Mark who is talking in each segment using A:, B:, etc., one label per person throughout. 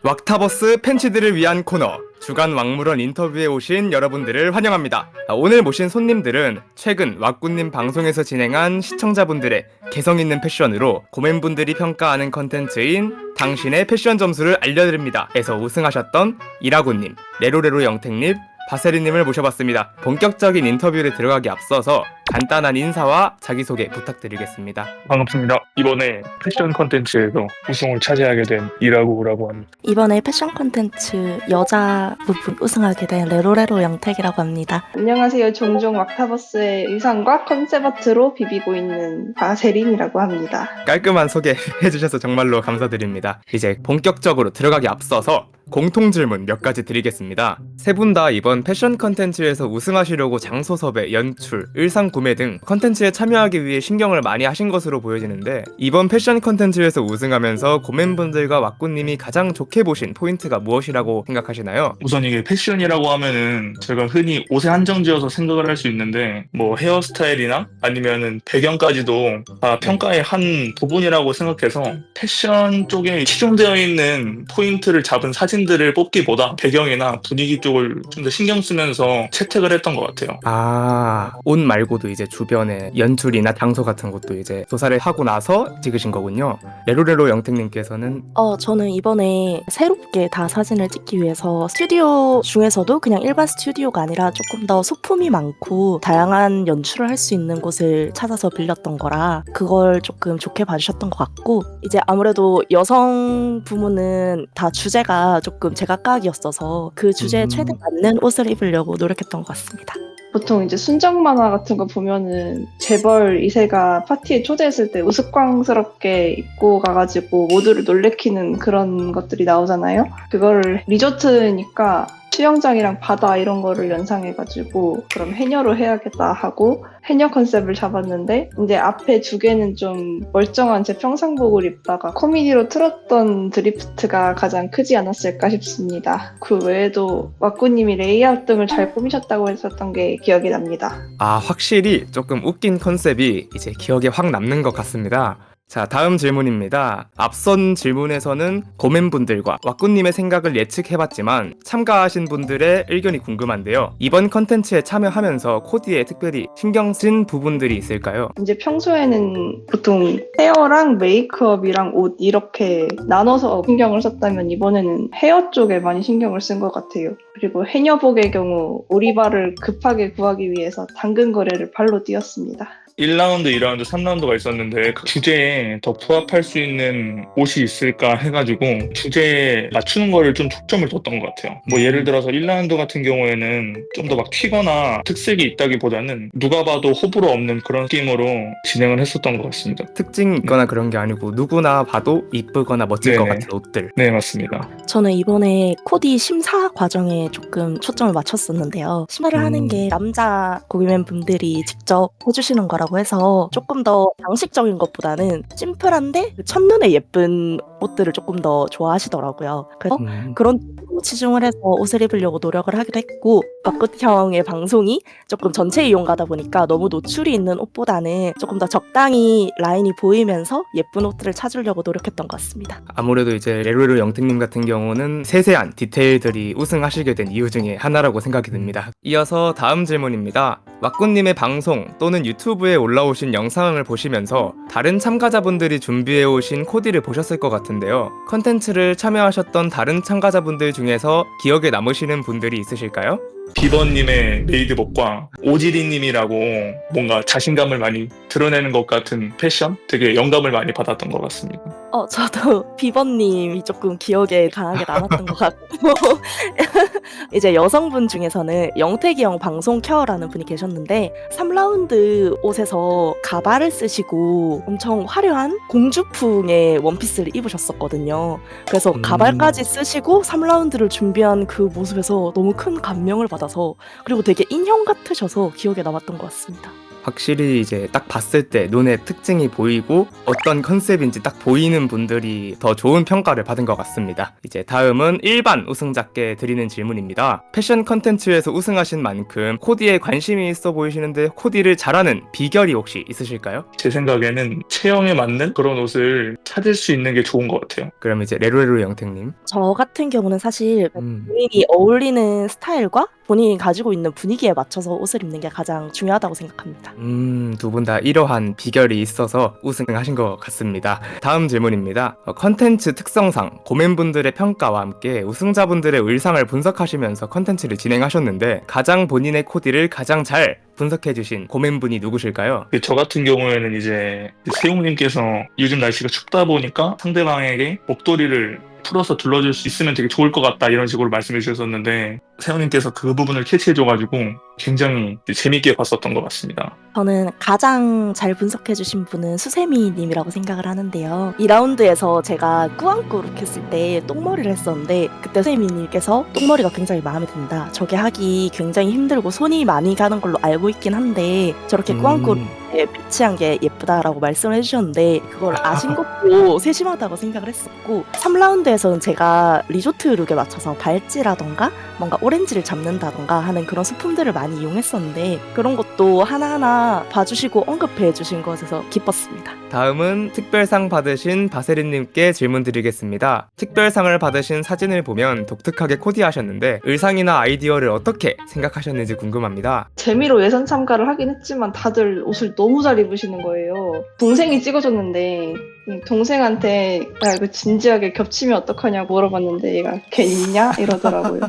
A: 왁타버스 팬츠들을 위한 코너 주간 왁물원 인터뷰에 오신 여러분들을 환영합니다. 오늘 모신 손님들은 최근 왁구님 방송에서 진행한 시청자분들의 개성있는 패션으로 고맨분들이 평가하는 컨텐츠인 당신의 패션 점수를 알려드립니다 에서 우승하셨던 이라고님, 레로레로 영택님, 바세리님을 모셔봤습니다. 본격적인 인터뷰를 들어가기 앞서서 간단한 인사와 자기소개 부탁드리겠습니다.
B: 반갑습니다. 이번에 패션 컨텐츠에서 우승을 차지하게 된 이라고라고 합니다.
C: 이번에 패션 콘텐츠 여자 부분 우승하게 된 레로레로 영택이라고 합니다.
D: 안녕하세요. 종종 왁타버스의 의상과 컨셉 아트로 비비고 있는 바세린이라고 합니다.
A: 깔끔한 소개 해주셔서 정말로 감사드립니다. 이제 본격적으로 들어가기 앞서서 공통 질문 몇 가지 드리겠습니다. 세 분 다 이번 패션 컨텐츠에서 우승하시려고 장소 섭외, 연출, 의상 구매 등 컨텐츠에 참여하기 위해 신경을 많이 하신 것으로 보여지는데 이번 패션 컨텐츠에서 우승하면서 고맨분들과 왁구님이 가장 좋게 보신 포인트가 무엇이라고 생각하시나요?
B: 우선 이게 패션이라고 하면은 제가 흔히 옷에 한정지어서 생각을 할 수 있는데 뭐 헤어스타일이나 아니면은 배경까지도 다 평가의 한 부분이라고 생각해서 패션 쪽에 치중되어 있는 포인트를 잡은 사진들을 뽑기보다 배경이나 분위기 쪽을 좀 더 신경 쓰면서 채택을 했던 것 같아요.
A: 옷 말고도 이제 주변에 연출이나 장소 같은 것도 이제 조사를 하고 나서 찍으신 거군요. 레로레로 영택님께서는
C: 저는 이번에 새롭게 다 사진을 찍기 위해서 스튜디오 중에서도 그냥 일반 스튜디오가 아니라 조금 더 소품이 많고 다양한 연출을 할 수 있는 곳을 찾아서 빌렸던 거라 그걸 조금 좋게 봐주셨던 것 같고, 이제 아무래도 여성 부문은 다 주제가 조금 제각각이었어서 그 주제에 최대 맞는 옷을 입으려고 노력했던 것 같습니다.
D: 보통 이제 순정 만화 같은 거 보면은 재벌 2세가 파티에 초대했을 때 우스꽝스럽게 입고 가가지고 모두를 놀래키는 그런 것들이 나오잖아요. 그거를 리조트니까 수영장이랑 바다 이런 거를 연상해가지고 그럼 해녀로 해야겠다 하고 해녀 컨셉을 잡았는데, 이제 앞에 두 개는 좀 멀쩡한 제 평상복을 입다가 코미디로 틀었던 드리프트가 가장 크지 않았을까 싶습니다. 그 외에도 왁구님이 레이아웃 등을 잘 꾸미셨다고 했었던 게 기억이 납니다.
A: 확실히 조금 웃긴 컨셉이 이제 기억에 확 남는 것 같습니다. 자, 다음 질문입니다. 앞선 질문에서는 고맨분들과 왁구님의 생각을 예측해봤지만 참가하신 분들의 의견이 궁금한데요. 이번 컨텐츠에 참여하면서 코디에 특별히 신경 쓴 부분들이 있을까요?
D: 이제 평소에는 보통 헤어랑 메이크업이랑 옷 이렇게 나눠서 신경을 썼다면 이번에는 헤어 쪽에 많이 신경을 쓴 것 같아요. 그리고 해녀복의 경우 오리발을 급하게 구하기 위해서 당근 거래를 발로 뛰었습니다.
B: 1라운드, 2라운드, 3라운드가 있었는데 그 주제에 더 부합할 수 있는 옷이 있을까 해가지고 주제에 맞추는 거를 좀 초점을 뒀던 것 같아요. 뭐 예를 들어서 1라운드 같은 경우에는 좀 더 막 튀거나 특색이 있다기보다는 누가 봐도 호불호 없는 그런 느낌으로 진행을 했었던 것 같습니다.
A: 특징이 있거나 그런 게 아니고 누구나 봐도 이쁘거나 멋질 것
B: 네네.
A: 같은 옷들.
B: 네, 맞습니다.
C: 저는 이번에 코디 심사 과정에 조금 초점을 맞췄었는데요. 심사를 하는 게 남자 고기맨 분들이 직접 해주시는 거라고 해서 조금 더 장식적인 것보다는 심플한데 첫눈에 예쁜 옷들을 조금 더 좋아하시더라고요. 그래서 그런 쪽으로 치중을 해서 옷을 입으려고 노력을 하기도 했고, 박굿 형의 방송이 조금 전체 이용가다 보니까 너무 노출이 있는 옷보다는 조금 더 적당히 라인이 보이면서 예쁜 옷들을 찾으려고 노력했던 것 같습니다.
A: 아무래도 이제 레로레로 영택님 같은 경우는 세세한 디테일들이 우승하시게 된 이유 중에 하나라고 생각이 듭니다. 이어서 다음 질문입니다. 왁구님의 방송 또는 유튜브에 올라오신 영상을 보시면서 다른 참가자분들이 준비해오신 코디를 보셨을 것 같은데요. 컨텐츠를 참여하셨던 다른 참가자분들 중에서 기억에 남으시는 분들이 있으실까요?
B: 비번님의 메이드복과 오지리님이라고 뭔가 자신감을 많이 드러내는 것 같은 패션? 되게 영감을 많이 받았던 것 같습니다.
C: 저도 비번님이 조금 기억에 강하게 남았던 것 같고 이제 여성분 중에서는 영택이 형 방송 켜라는 분이 계셨는데 3라운드 옷에서 가발을 쓰시고 엄청 화려한 공주풍의 원피스를 입으셨었거든요. 그래서 가발까지 쓰시고 3라운드를 준비한 그 모습에서 너무 큰 감명을 받아서, 그리고 되게 인형 같으셔서 기억에 남았던 것 같습니다.
A: 확실히 이제 딱 봤을 때 눈에 특징이 보이고 어떤 컨셉인지 딱 보이는 분들이 더 좋은 평가를 받은 것 같습니다. 이제 다음은 일반 우승자께 드리는 질문입니다. 패션 컨텐츠에서 우승하신 만큼 코디에 관심이 있어 보이시는데 코디를 잘하는 비결이 혹시 있으실까요?
B: 제 생각에는 체형에 맞는 그런 옷을 찾을 수 있는 게 좋은 것 같아요.
A: 그럼 이제 레로레로 영택님.
C: 저 같은 경우는 사실
A: 음.
C: 본인이 어울리는 스타일과 본인이 가지고 있는 분위기에 맞춰서 옷을 입는 게 가장 중요하다고 생각합니다.
A: 두 분 다 이러한 비결이 있어서 우승하신 것 같습니다. 다음 질문입니다. 컨텐츠 특성상 고맨분들의 평가와 함께 우승자분들의 의상을 분석하시면서 컨텐츠를 진행하셨는데 가장 본인의 코디를 가장 잘 분석해주신 고맨분이 누구실까요?
B: 저 같은 경우에는 이제 세용님께서 요즘 날씨가 춥다 보니까 상대방에게 목도리를 풀어서 둘러줄 수 있으면 되게 좋을 것 같다 이런 식으로 말씀해 주셨었는데 세용님께서 그 부분을 캐치해줘가지고 굉장히 재밌게 봤었던 것 같습니다.
C: 저는 가장 잘 분석해주신 분은 수세미님이라고 생각을 하는데요. 2라운드에서 제가 꾸안꾸룩 했을 때 똥머리를 했었는데 그때 수세미님께서 똥머리가 굉장히 마음에 든다. 저게 하기 굉장히 힘들고 손이 많이 가는 걸로 알고 있긴 한데 저렇게 꾸안꾸룩 비치한 게 예쁘다라고 말씀을 해주셨는데 그걸 아신 것도 세심하다고 생각을 했었고 3라운드에서는 제가 리조트 룩에 맞춰서 발찌라던가 뭔가 오렌지를 잡는다던가 하는 그런 소품들을 많이 이용했었는데 그런 것도 하나하나 봐주시고 언급해 주신 것에서 기뻤습니다.
A: 다음은 특별상 받으신 바세린님께 질문 드리겠습니다. 특별상을 받으신 사진을 보면 독특하게 코디하셨는데 의상이나 아이디어를 어떻게 생각하셨는지 궁금합니다.
D: 재미로 예선 참가를 하긴 했지만 다들 옷을 너무 잘 입으시는 거예요. 동생이 찍어줬는데 동생한테 야 이거 진지하게 겹치면 어떡하냐고 물어봤는데 얘가 걔 있냐? 이러더라고요.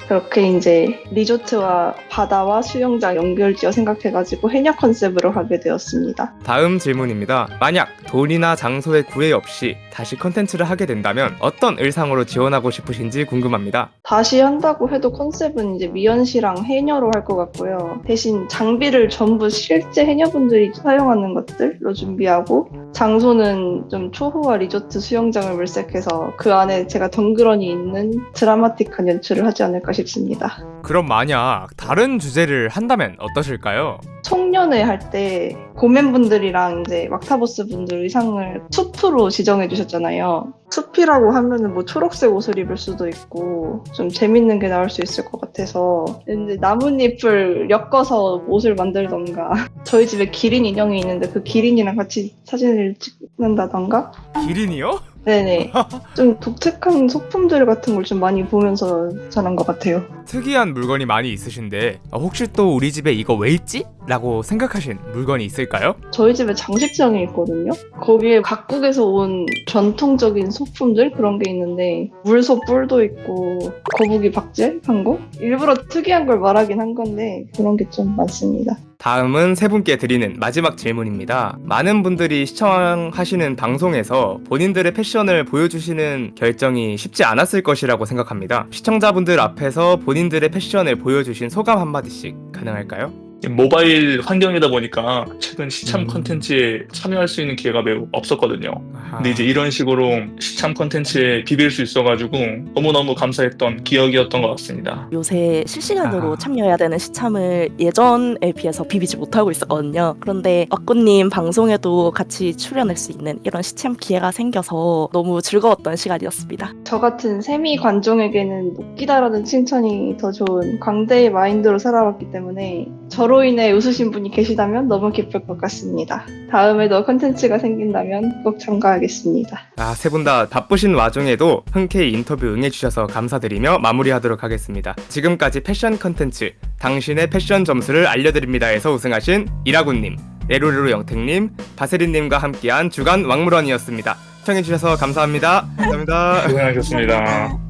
D: 그렇게 이제 리조트와 바다와 수영장 연결지어 생각해가지고 해녀 컨셉으로 하게 되었습니다.
A: 다음 질문입니다. 만약 돈이나 장소의 구애 없이 다시 컨텐츠를 하게 된다면 어떤 의상으로 지원하고 싶으신지 궁금합니다.
D: 다시 한다고 해도 컨셉은 이제 미연 씨랑 해녀로 할 것 같고요. 대신 장비를 전부 실제 해녀분들이 사용하는 것들로 준비하고 장소는 좀 초호화 리조트 수영장을 물색해서 그 안에 제가 덩그러니 있는 드라마틱한 연출을 하지 않을까 싶습니다.
A: 그럼 만약 다른 주제를 한다면 어떠실까요?
D: 송년회 할 때 고맨분들이랑 이제 막타보스 분들 의상을 숲으로 지정해 주셨잖아요. 숲이라고 하면은 뭐 초록색 옷을 입을 수도 있고 좀 재밌는 게 나올 수 있을 것 같아서 이제 나뭇잎을 엮어서 옷을 만들던가 저희 집에 기린 인형이 있는데 그 기린이랑 같이 사진을 찍는다던가
A: 기린이요?
D: 네네 좀 독특한 소품들 같은 걸 좀 많이 보면서 자란 것 같아요.
A: 특이한 물건이 많이 있으신데 혹시 또 우리 집에 이거 왜 있지? 라고 생각하신 물건이 있을까요?
D: 저희 집에 장식장이 있거든요. 거기에 각국에서 온 전통적인 소품들 그런 게 있는데 물소 뿔도 있고 거북이 박제한 거? 일부러 특이한 걸 말하긴 한 건데 그런 게 좀 많습니다.
A: 다음은 세 분께 드리는 마지막 질문입니다. 많은 분들이 시청하시는 방송에서 본인들의 패션을 보여주시는 결정이 쉽지 않았을 것이라고 생각합니다. 시청자분들 앞에서 본인들의 패션을 보여주신 소감 한마디씩 가능할까요?
B: 모바일 환경이다 보니까 최근 시참 컨텐츠에 참여할 수 있는 기회가 매우 없었거든요. 근데 이제 이런 식으로 시참 컨텐츠에 비빌 수 있어가지고 너무너무 감사했던 기억이었던 것 같습니다.
C: 요새 실시간으로 참여해야 되는 시참을 예전에 비해서 비비지 못하고 있었거든요. 그런데 왁구님 방송에도 같이 출연할 수 있는 이런 시참 기회가 생겨서 너무 즐거웠던 시간이었습니다.
D: 저 같은 세미 관종에게는 못 기다라는 칭찬이 더 좋은 광대의 마인드로 살아왔기 때문에 저로 인해 웃으신 분이 계시다면 너무 기쁠 것 같습니다. 다음에도 컨텐츠가 생긴다면 꼭 참가하겠습니다.
A: 세 분 다 바쁘신 와중에도 흔쾌히 인터뷰 응해주셔서 감사드리며 마무리하도록 하겠습니다. 지금까지 패션 컨텐츠 당신의 패션 점수를 알려드립니다에서 우승하신 이라군님, 레로레로 영택님, 바세린님과 함께한 주간 왕물원이었습니다. 시청해주셔서 감사합니다. 감사합니다.
B: 고생하셨습니다.